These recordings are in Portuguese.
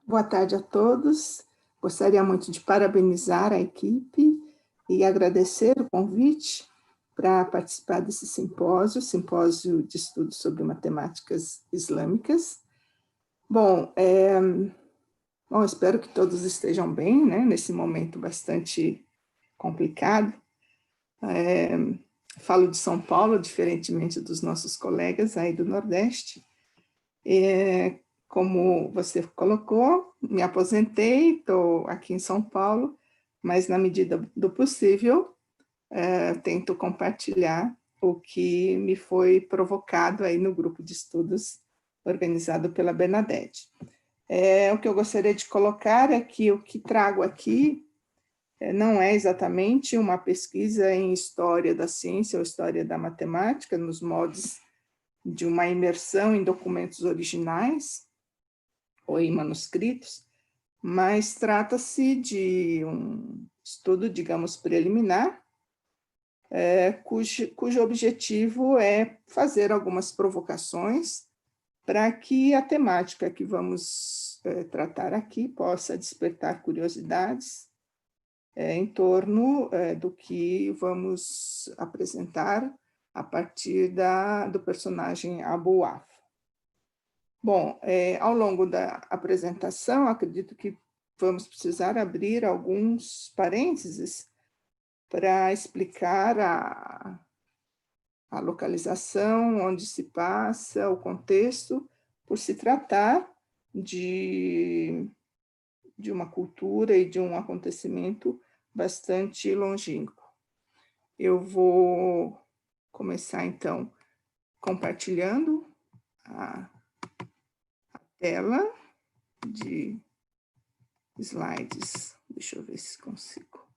Boa tarde a todos. Gostaria muito de parabenizar a equipe e agradecer o convite para participar desse simpósio de estudos sobre matemáticas islâmicas. Bom, espero que todos estejam bem, né, nesse momento bastante complicado. Falo de São Paulo, diferentemente dos nossos colegas aí do Nordeste. Como você colocou, me aposentei, estou aqui em São Paulo, mas na medida do possível, tento compartilhar o que me foi provocado aí no grupo de estudos organizado pela Bernadette. O que eu gostaria de colocar é que o que trago aqui não é exatamente uma pesquisa em história da ciência ou história da matemática, nos modos de uma imersão em documentos originais ou em manuscritos, mas trata-se de um estudo, digamos, preliminar, cujo objetivo é fazer algumas provocações para que a temática que vamos tratar aqui possa despertar curiosidades em torno do que vamos apresentar a partir do personagem Abu Waf. Bom, ao longo da apresentação, acredito que vamos precisar abrir alguns parênteses para explicar a localização, onde se passa, o contexto, por se tratar de uma cultura e de um acontecimento bastante longínquo. Eu vou começar, então, compartilhando a tela de slides. Deixa eu ver se consigo.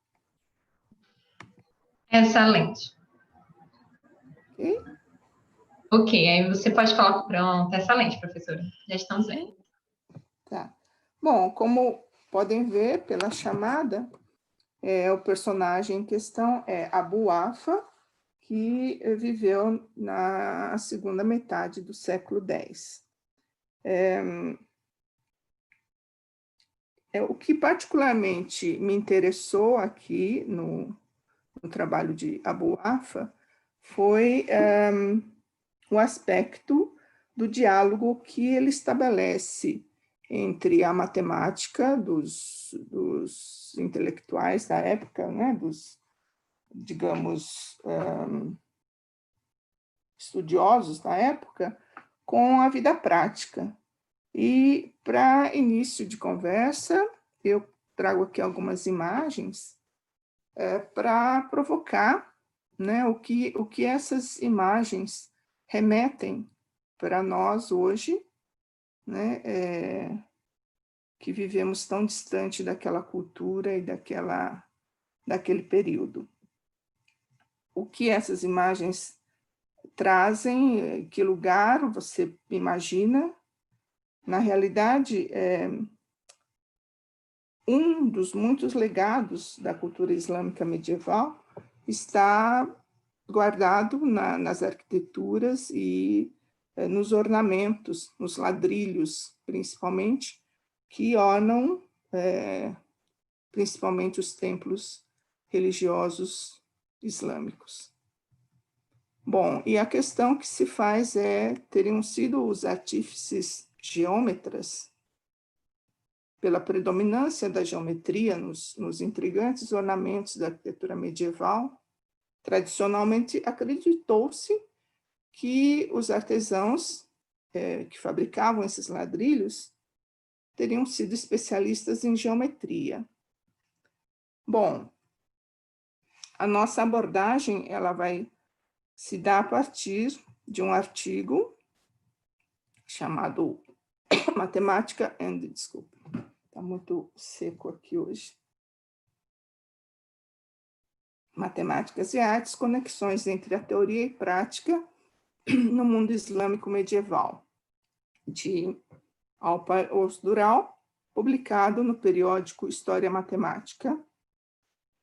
Excelente. Ok? Ok, aí você pode falar, pronto, excelente, professora. Já estamos vendo. Tá. Bom, como podem ver pela chamada, o personagem em questão é Abu Wafa, que viveu na segunda metade do século X. O que particularmente me interessou aqui no trabalho de Abu Wafa foi o aspecto do diálogo que ele estabelece entre a matemática dos intelectuais da época, né, dos, digamos, estudiosos da época, com a vida prática. E, para início de conversa, eu trago aqui algumas imagens para provocar, né, o que essas imagens remetem para nós hoje, né, que vivemos tão distante daquela cultura e daquele período. O que essas imagens trazem, que lugar você imagina? Na realidade, um dos muitos legados da cultura islâmica medieval está guardado nas arquiteturas e nos ornamentos, nos ladrilhos, principalmente, que ornam principalmente os templos religiosos islâmicos. Bom, e a questão que se faz teriam sido os artífices geômetras, pela predominância da geometria nos intrigantes ornamentos da arquitetura medieval, tradicionalmente acreditou-se que os artesãos que fabricavam esses ladrilhos teriam sido especialistas em geometria. Bom, a nossa abordagem ela vai se dar a partir de um artigo chamado Matemática desculpa, está muito seco aqui hoje. Matemáticas e Artes, conexões entre a teoria e prática no mundo islâmico medieval, de Alpar Osdural, publicado no periódico História Matemática,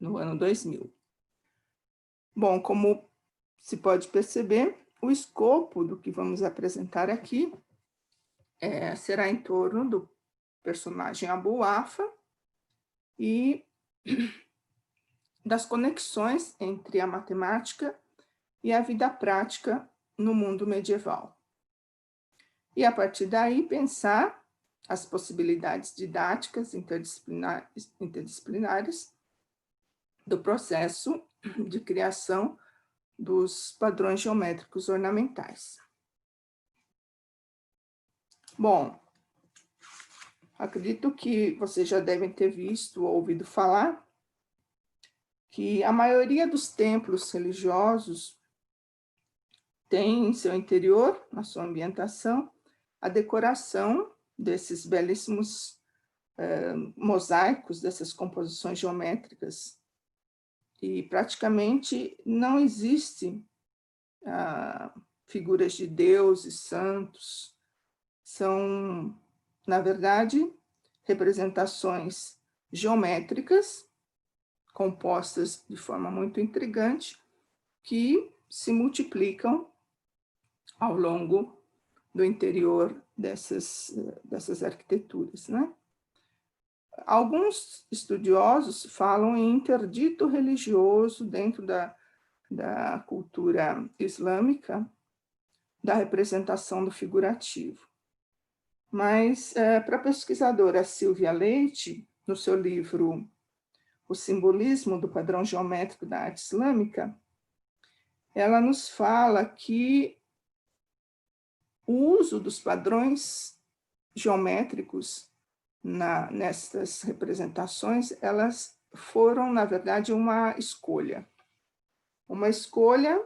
no ano 2000. Bom, como se pode perceber, o escopo do que vamos apresentar aqui será em torno do personagem Abu Afa e das conexões entre a matemática e a vida prática no mundo medieval. E, a partir daí, pensar as possibilidades didáticas interdisciplinares do processo de criação dos padrões geométricos ornamentais. Bom, acredito que vocês já devem ter visto ou ouvido falar que a maioria dos templos religiosos tem em seu interior, na sua ambientação, a decoração desses belíssimos mosaicos, dessas composições geométricas. E praticamente não existe figuras de deuses, santos. São, na verdade, representações geométricas, compostas de forma muito intrigante, que se multiplicam ao longo do interior dessas arquiteturas, né? Alguns estudiosos falam em interdito religioso dentro da cultura islâmica, da representação do figurativo. Mas, para a pesquisadora Silvia Leite, no seu livro O Simbolismo do Padrão Geométrico da Arte Islâmica, ela nos fala que o uso dos padrões geométricos nessas representações, elas foram, na verdade, uma escolha. Uma escolha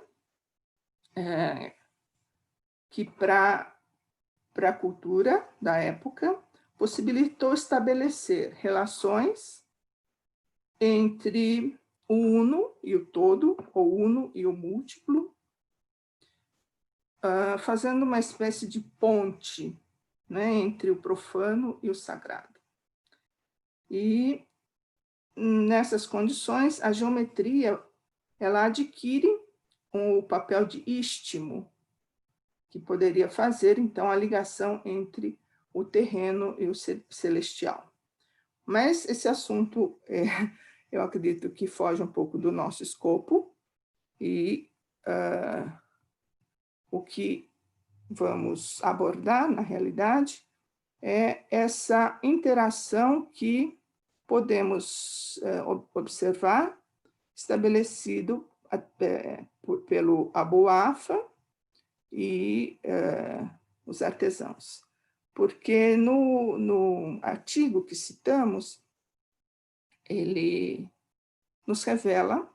que, para a cultura da época, possibilitou estabelecer relações entre o uno e o todo, ou uno e o múltiplo, fazendo uma espécie de ponte, né, entre o profano e o sagrado. E, nessas condições, a geometria ela adquire o papel de istmo, que poderia fazer, então, a ligação entre o terreno e o celestial. Mas esse assunto, eu acredito que foge um pouco do nosso escopo, e o que vamos abordar, na realidade, é essa interação que podemos observar, estabelecido pelo Abu Afa e os artesãos. Porque no artigo que citamos, ele nos revela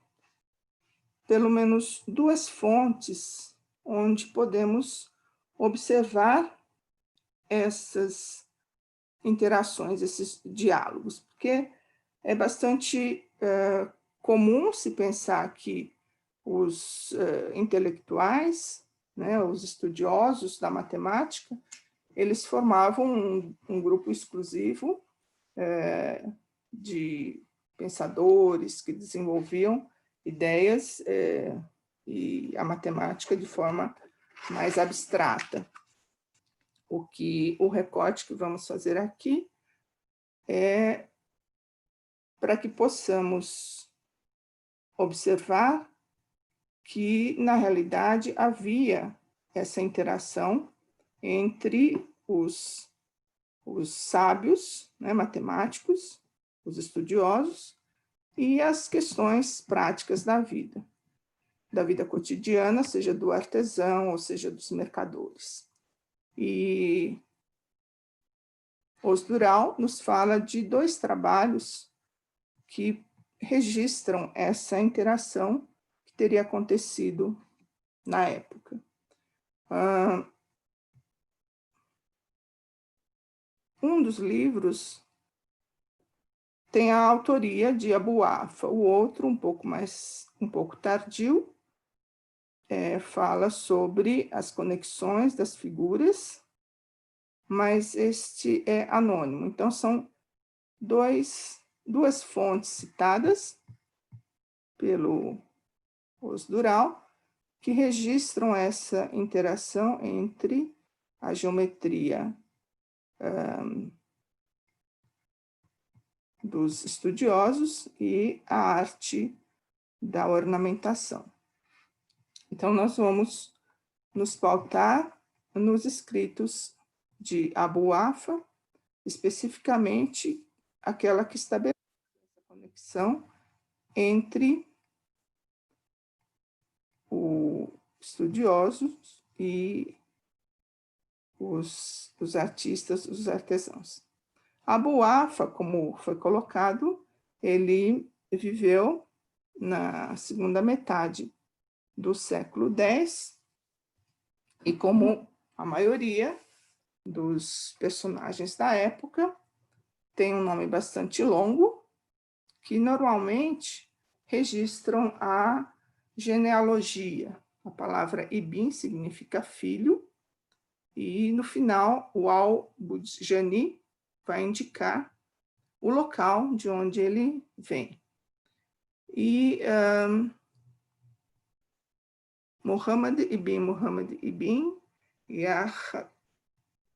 pelo menos duas fontes onde podemos observar essas interações, esses diálogos, porque é bastante comum se pensar que os intelectuais, né, os estudiosos da matemática, eles formavam um grupo exclusivo de pensadores que desenvolviam ideias e a matemática de forma mais abstrata. O recorte que vamos fazer aqui é para que possamos observar que, na realidade, havia essa interação entre os sábios, né, matemáticos, os estudiosos, e as questões práticas da vida cotidiana, seja do artesão, ou seja dos mercadores. E Osdural nos fala de dois trabalhos que registram essa interação que teria acontecido na época. Um dos livros tem a autoria de Abu Afa, o outro, um pouco tardio, fala sobre as conexões das figuras, mas este é anônimo. Então, são duas fontes citadas pelo Osdural que registram essa interação entre a geometria dos estudiosos e a arte da ornamentação. Então, nós vamos nos pautar nos escritos de Abu Wafa, especificamente aquela que estabelece a conexão entre os estudiosos e os artistas, os artesãos. Abu Wafa, como foi colocado, ele viveu na segunda metade do século X e, como a maioria dos personagens da época, tem um nome bastante longo, que normalmente registram a genealogia. A palavra Ibn significa filho, e no final o Al-Budjani vai indicar o local de onde ele vem. E Muhammad ibn Yahya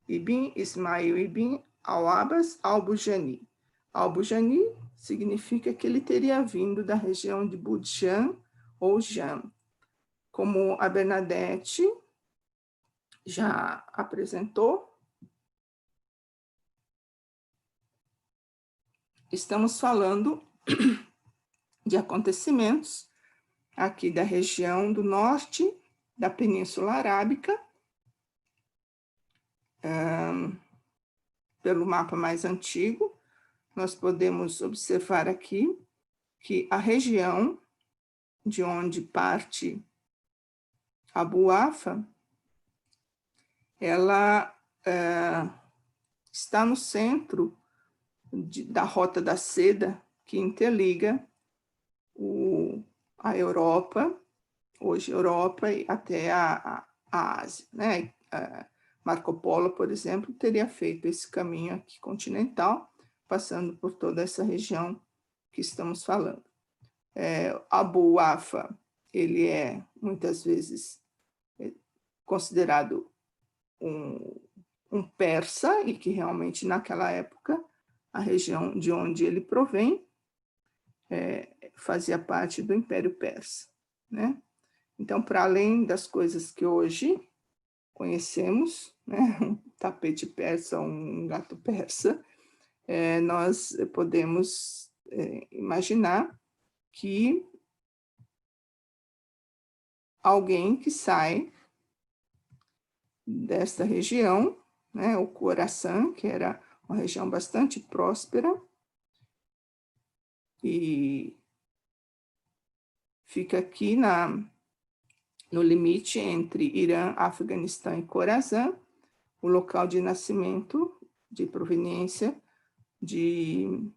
ibn Ismail ibn al-Abbas al-Bujani. Al-Bujani significa que ele teria vindo da região de Budjan ou Jam. Como a Bernadette já apresentou, estamos falando de acontecimentos aqui da região do norte da Península Arábica, pelo mapa mais antigo, nós podemos observar aqui que a região de onde parte Abu Wafa, ela está no centro da Rota da Seda, que interliga a Europa, hoje Europa, e até a Ásia, né? Marco Polo, por exemplo, teria feito esse caminho aqui continental, passando por toda essa região que estamos falando. Abu Wafa, ele é muitas vezes considerado um persa, e que realmente naquela época a região de onde ele provém fazia parte do Império Persa, né? Então, para além das coisas que hoje conhecemos, né, um tapete persa, um gato persa, nós podemos imaginar que alguém que sai desta região, né, o Khorasan, que era uma região bastante próspera, e fica aqui no limite entre Irã, Afeganistão e Khorasan, o local de nascimento, de proveniência de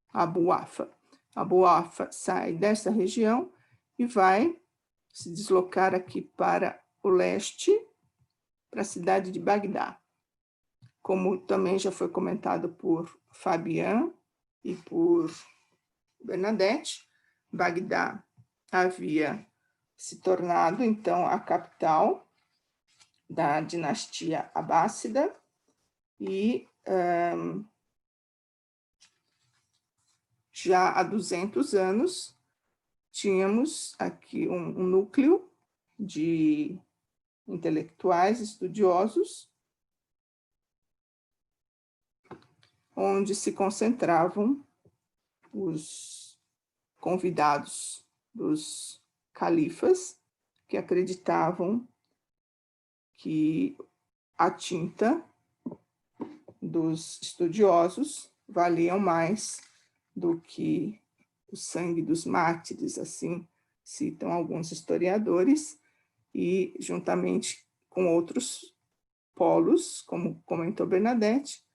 Abu Wafa. Abu Wafa sai dessa região e vai se deslocar aqui para o leste, para a cidade de Bagdá. Como também já foi comentado por Fabian e por Bernadette, Bagdá havia se tornado, então, a capital da dinastia abássida, e já há 200 anos tínhamos aqui um núcleo de intelectuais, estudiosos, onde se concentravam os convidados dos califas, que acreditavam que a tinta dos estudiosos valiam mais do que o sangue dos mártires, assim citam alguns historiadores, e juntamente com outros polos, como comentou Bernadette,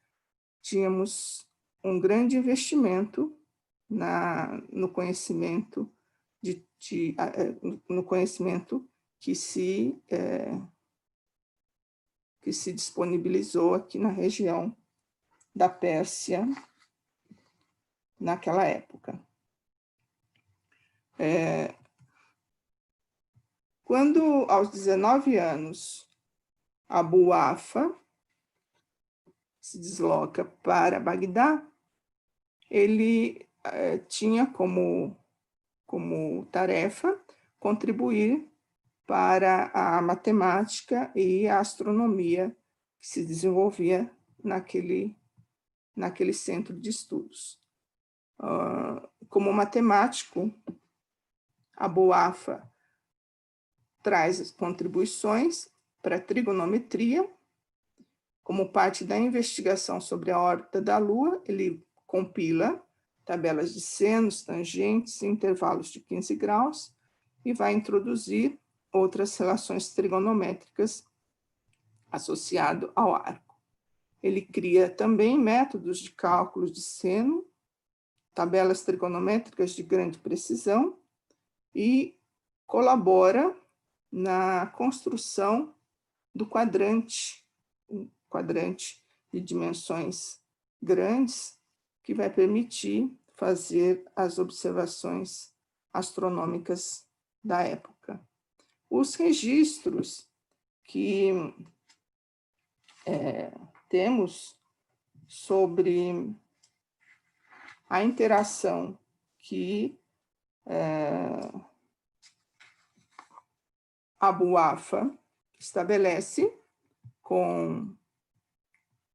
tínhamos um grande investimento no conhecimento no conhecimento que se disponibilizou aqui na região da Pérsia naquela época. Quando, aos 19 anos, Abu Wafa se desloca para Bagdá, ele tinha como tarefa contribuir para a matemática e a astronomia que se desenvolvia naquele centro de estudos. Como matemático, Abu Wafa traz contribuições para a trigonometria. Como parte da investigação sobre a órbita da Lua, ele compila tabelas de senos, tangentes e intervalos de 15 graus e vai introduzir outras relações trigonométricas associado ao arco. Ele cria também métodos de cálculo de seno, tabelas trigonométricas de grande precisão e colabora na construção do quadrante, um quadrante de dimensões grandes, que vai permitir fazer as observações astronômicas da época. Os registros que temos sobre a interação que Abu Wafa estabelece com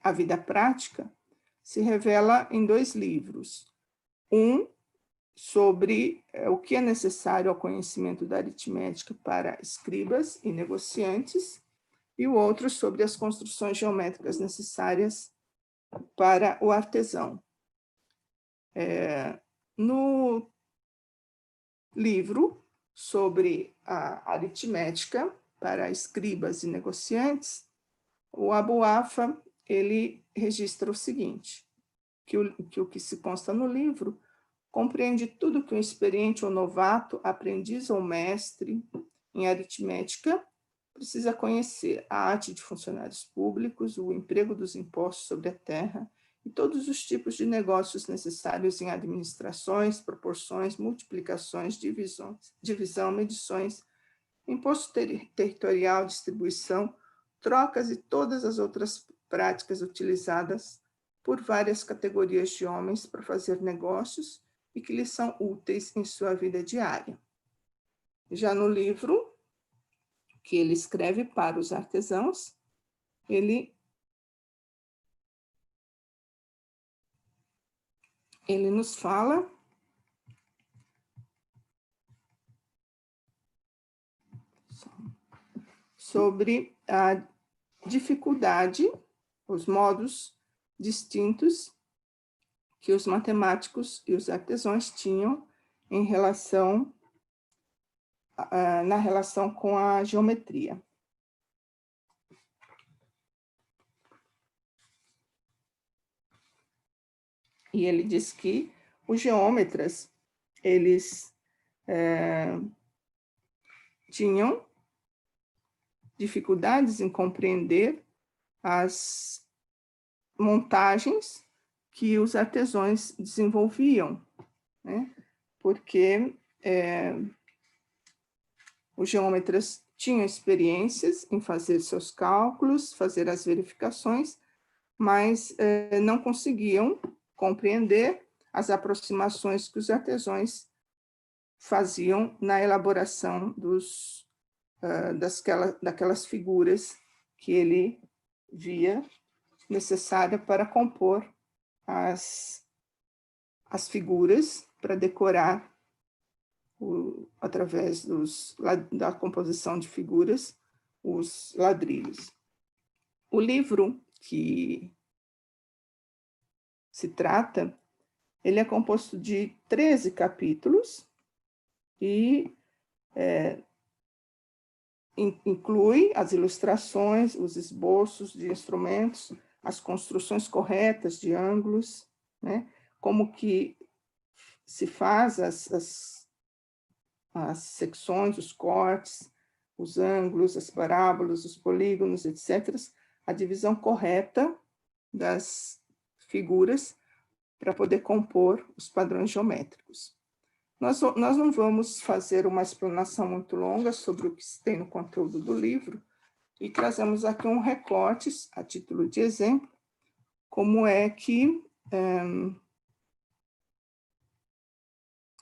a vida prática se revela em 2 livros. Um sobre o que é necessário ao conhecimento da aritmética para escribas e negociantes, e o outro sobre as construções geométricas necessárias para o artesão. No livro sobre a aritmética para escribas e negociantes, o Abu Wafa ele registra o seguinte, que o que se consta no livro compreende tudo que um experiente ou novato, aprendiz ou mestre em aritmética precisa conhecer: a arte de funcionários públicos, o emprego dos impostos sobre a terra e todos os tipos de negócios necessários em administrações, proporções, multiplicações, divisão, medições, imposto territorial, distribuição, trocas e todas as outras práticas utilizadas por várias categorias de homens para fazer negócios e que lhes são úteis em sua vida diária. Já no livro que ele escreve para os artesãos, ele nos fala sobre a dificuldade, os modos distintos que os matemáticos e os artesãos tinham em relação na relação com a geometria. E ele diz que os geômetras, eles tinham dificuldades em compreender as montagens que os artesãos desenvolviam, né? Porque os geômetras tinham experiências em fazer seus cálculos, fazer as verificações, mas não conseguiam compreender as aproximações que os artesãos faziam na elaboração daquelas figuras que ele via necessária para compor as figuras, para decorar, através da composição de figuras, os ladrilhos. O livro que se trata, ele é composto de 13 capítulos e inclui as ilustrações, os esboços de instrumentos, as construções corretas de ângulos, né? Como que se faz as secções, os cortes, os ângulos, as parábolas, os polígonos, etc., a divisão correta das figuras para poder compor os padrões geométricos. Nós não vamos fazer uma explanação muito longa sobre o que tem no conteúdo do livro e trazemos aqui um recorte, a título de exemplo, como é que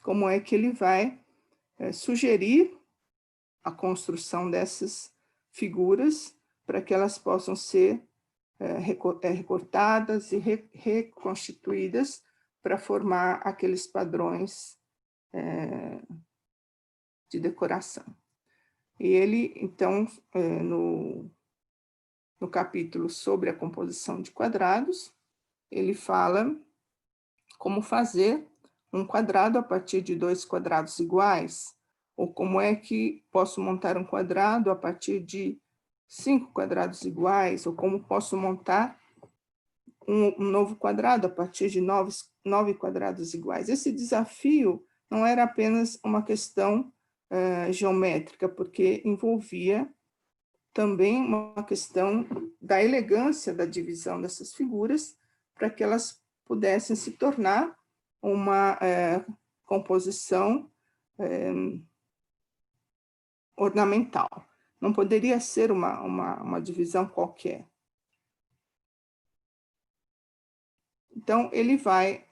como é que ele vai sugerir a construção dessas figuras para que elas possam ser recortadas e reconstituídas para formar aqueles padrões de decoração. E ele, então, no capítulo sobre a composição de quadrados, ele fala como fazer um quadrado a partir de 2 quadrados iguais, ou como é que posso montar um quadrado a partir de 5 quadrados iguais, ou como posso montar um novo quadrado a partir de 9 quadrados iguais. Esse desafio não era apenas uma questão geométrica, porque envolvia também uma questão da elegância da divisão dessas figuras, para que elas pudessem se tornar uma composição ornamental. Não poderia ser uma divisão qualquer. Então, ele vai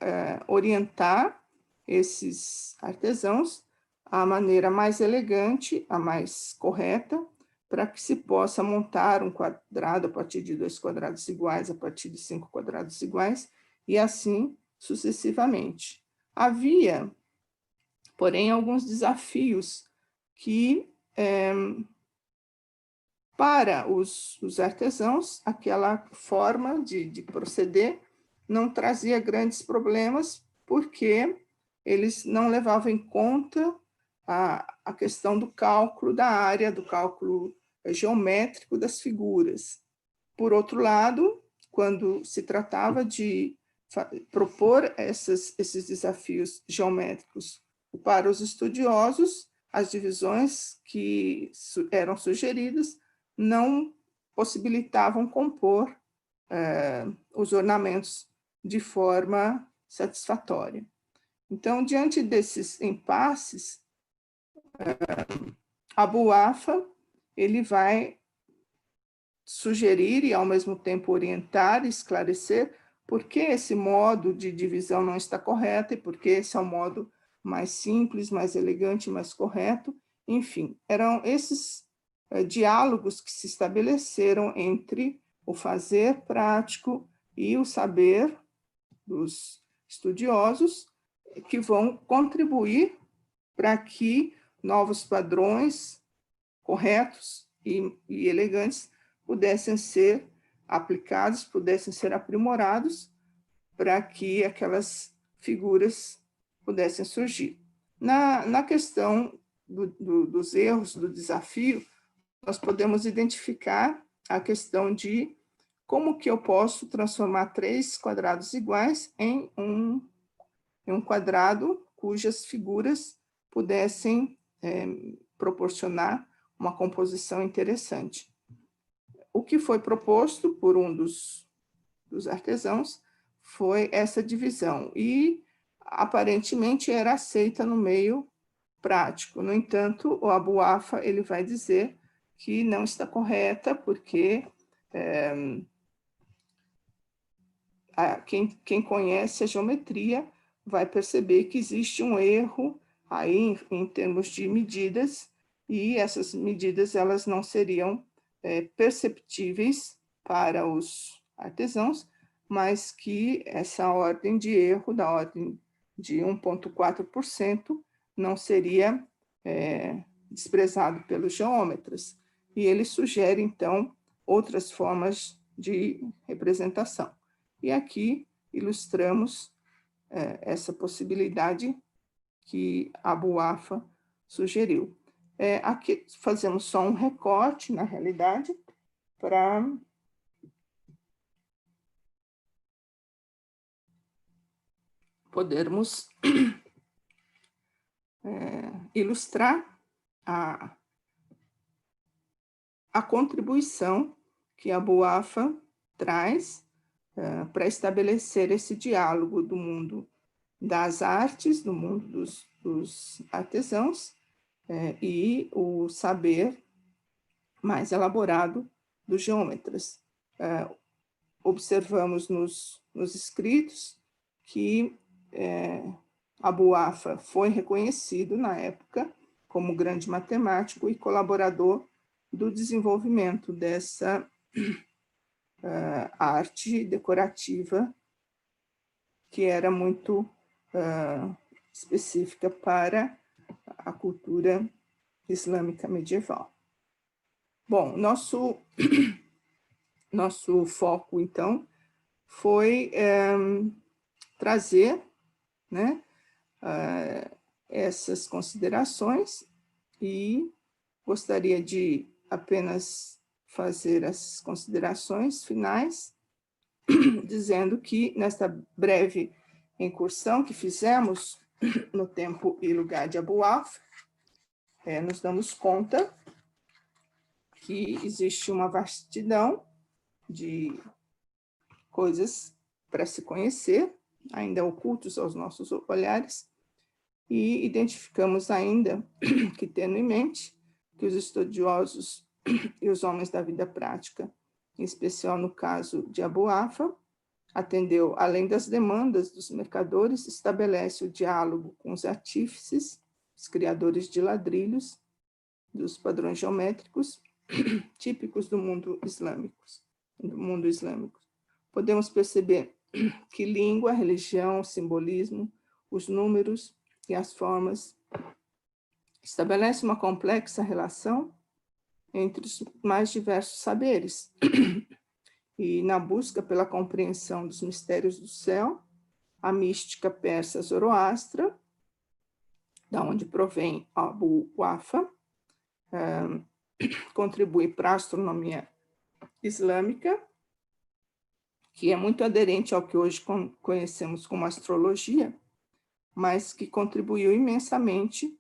orientar esses artesãos à maneira mais elegante, a mais correta, para que se possa montar um quadrado a partir de 2 quadrados iguais, a partir de 5 quadrados iguais, e assim sucessivamente. Havia, porém, alguns desafios que, para os artesãos, aquela forma de proceder não trazia grandes problemas, porque eles não levavam em conta a questão do cálculo da área, do cálculo geométrico das figuras. Por outro lado, quando se tratava de propor esses desafios geométricos para os estudiosos, as divisões que eram sugeridas não possibilitavam compor os ornamentos de forma satisfatória. Então, diante desses impasses, Abu Wafa ele vai sugerir e, ao mesmo tempo, orientar e esclarecer por que esse modo de divisão não está correto e por que esse é o modo mais simples, mais elegante, mais correto. Enfim, eram esses diálogos que se estabeleceram entre o fazer prático e o saber dos estudiosos, que vão contribuir para que novos padrões corretos e elegantes pudessem ser aplicados, pudessem ser aprimorados, para que aquelas figuras pudessem surgir. Na questão dos erros, do desafio, nós podemos identificar a questão de como que eu posso transformar 3 quadrados iguais em um quadrado cujas figuras pudessem proporcionar uma composição interessante. O que foi proposto por um dos artesãos foi essa divisão, e aparentemente era aceita no meio prático. No entanto, o Abu Wafa ele vai dizer que não está correta, porque quem conhece a geometria vai perceber que existe um erro aí em termos de medidas, e essas medidas elas não seriam perceptíveis para os artesãos, mas que essa ordem de erro, da ordem de 1,4%, não seria desprezado pelos geômetras. E ele sugere, então, outras formas de representação. E aqui ilustramos essa possibilidade que Abu Wafa sugeriu. Aqui fazemos só um recorte, na realidade, para podermos ilustrar a contribuição que Abu Wafa traz para estabelecer esse diálogo do mundo das artes, do mundo dos artesãos, e o saber mais elaborado dos geômetras. Observamos nos escritos que Abu Wafa foi reconhecido na época como grande matemático e colaborador do desenvolvimento dessa arte decorativa que era muito específica para a cultura islâmica medieval. Bom, nosso foco, então, foi trazer, né, essas considerações e gostaria de apenas fazer as considerações finais, dizendo que nesta breve incursão que fizemos no tempo e lugar de Abu Wafa, nos damos conta que existe uma vastidão de coisas para se conhecer, ainda ocultos aos nossos olhares, e identificamos ainda que, tenuemente, que os estudiosos e os homens da vida prática, em especial no caso de Abu Wafa, atendeu, além das demandas dos mercadores, estabelece o diálogo com os artífices, os criadores de ladrilhos, dos padrões geométricos típicos do mundo islâmico. Podemos perceber que língua, religião, simbolismo, os números e as formas estabelecem uma complexa relação entre os mais diversos saberes. E na busca pela compreensão dos mistérios do céu, a mística persa Zoroastra, da onde provém Abu Wafa, contribui para a astronomia islâmica, que é muito aderente ao que hoje conhecemos como astrologia, mas que contribuiu imensamente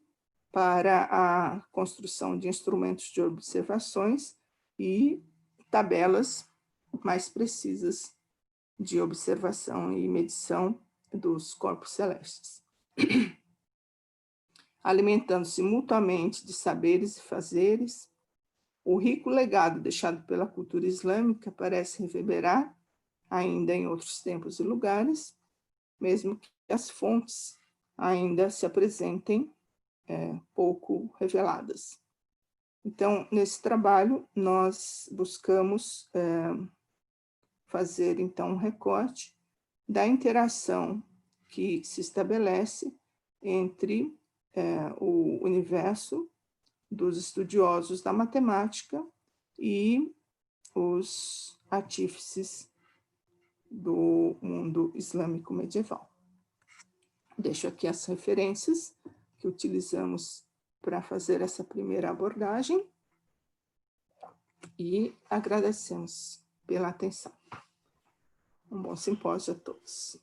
para a construção de instrumentos de observações e tabelas mais precisas de observação e medição dos corpos celestes. Alimentando-se mutuamente de saberes e fazeres, o rico legado deixado pela cultura islâmica parece reverberar ainda em outros tempos e lugares, mesmo que as fontes ainda se apresentem pouco reveladas. Então, nesse trabalho, nós buscamos fazer, então, um recorte da interação que se estabelece entre o universo dos estudiosos da matemática e os artífices do mundo islâmico medieval. Deixo aqui as referências que utilizamos para fazer essa primeira abordagem e agradecemos pela atenção. Um bom simpósio a todos.